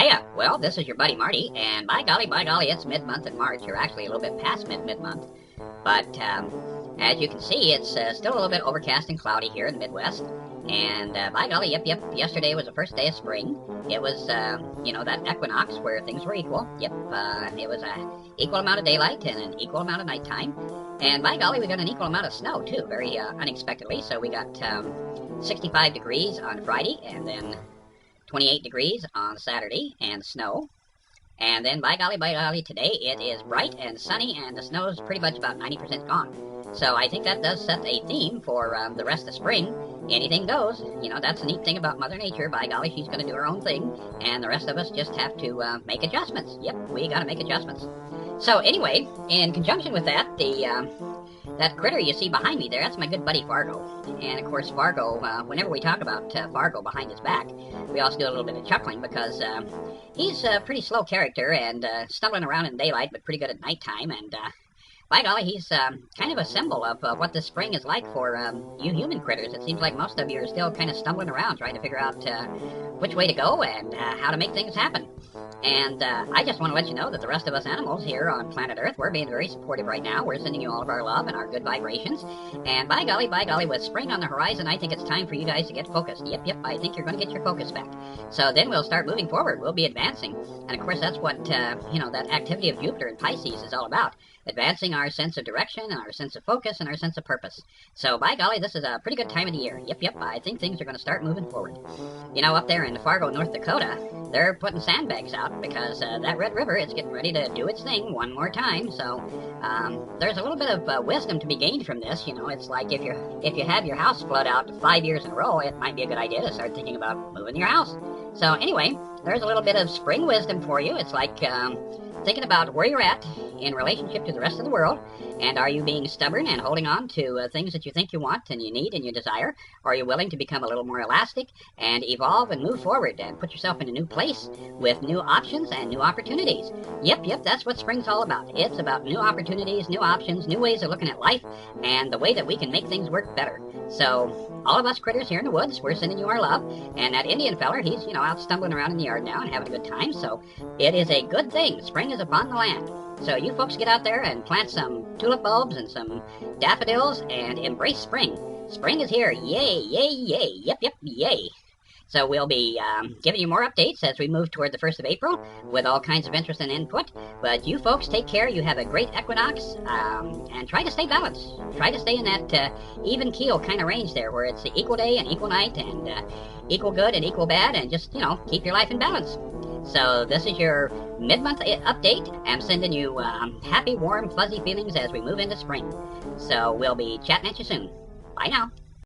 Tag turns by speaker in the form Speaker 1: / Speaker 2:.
Speaker 1: Hiya! Well, this is your buddy Marty, and by golly, it's mid-month in March. You're actually a little bit past mid-month. But as you can see, it's still a little bit overcast and cloudy here in the Midwest. And by golly, yep, yesterday was the first day of spring. It was, that equinox where things were equal. Yep, it was an equal amount of daylight and an equal amount of nighttime. And by golly, we got an equal amount of snow, too, very unexpectedly. So we got 65 degrees on Friday, and then 28 degrees on Saturday, and snow. And then by golly, today it is bright and sunny, and the snow is pretty much about 90% gone. So I think that does set a theme for the rest of spring. Anything goes. You know, that's the neat thing about Mother Nature. By golly, she's going to do her own thing, and the rest of us just have to make adjustments. Yep, we got to make adjustments. So anyway, in conjunction with that, that critter you see behind me there, that's my good buddy Fargo. And of course, Fargo, whenever we talk about Fargo behind his back, we also do a little bit of chuckling because he's a pretty slow character and stumbling around in daylight, but pretty good at nighttime. And by golly, he's kind of a symbol of what the spring is like for you human critters. It seems like most of you are still kind of stumbling around trying to figure out which way to go and how to make things happen. And I just want to let you know that the rest of us animals here on planet Earth, we're being very supportive right now. We're sending you all of our love and our good vibrations. And by golly, with spring on the horizon, I think it's time for you guys to get focused. Yep, I think you're going to get your focus back. So then we'll start moving forward. We'll be advancing. And of course, that's what, that activity of Jupiter in Pisces is all about. Advancing our sense of direction and our sense of focus and our sense of purpose. So by golly, this is a pretty good time of the year. Yep, I think things are going to start moving forward. You know, up there in Fargo, North Dakota, they're putting sandbags out because that Red River is getting ready to do its thing one more time. So there's a little bit of wisdom to be gained from this. You know, it's like if you have your house flood out 5 years in a row, it might be a good idea to start thinking about moving your house. So anyway, there's a little bit of spring wisdom for you. It's like thinking about where you're at in relationship to the rest of the world, and are you being stubborn and holding on to things that you think you want and you need and you desire, or are you willing to become a little more elastic and evolve and move forward and put yourself in a new place with new options and new opportunities? Yep, that's what spring's all about. It's about new opportunities, new options, new ways of looking at life, and the way that we can make things work better. So all of us critters here in the woods, we're sending you our love, and that Indian feller, he's out stumbling around in the yard now and having a good time, so it is a good thing. Spring is upon the land. So you folks get out there and plant some tulip bulbs and some daffodils and embrace spring. Spring is here. Yay, yep, yay. So we'll be giving you more updates as we move toward the 1st of April with all kinds of interest and input. But you folks take care. You have a great equinox and try to stay balanced. Try to stay in that even keel kind of range there where it's the equal day and equal night and equal good and equal bad, and just, keep your life in balance. So this is your mid-month update. I'm sending you happy, warm, fuzzy feelings as we move into spring. So we'll be chatting at you soon. Bye now.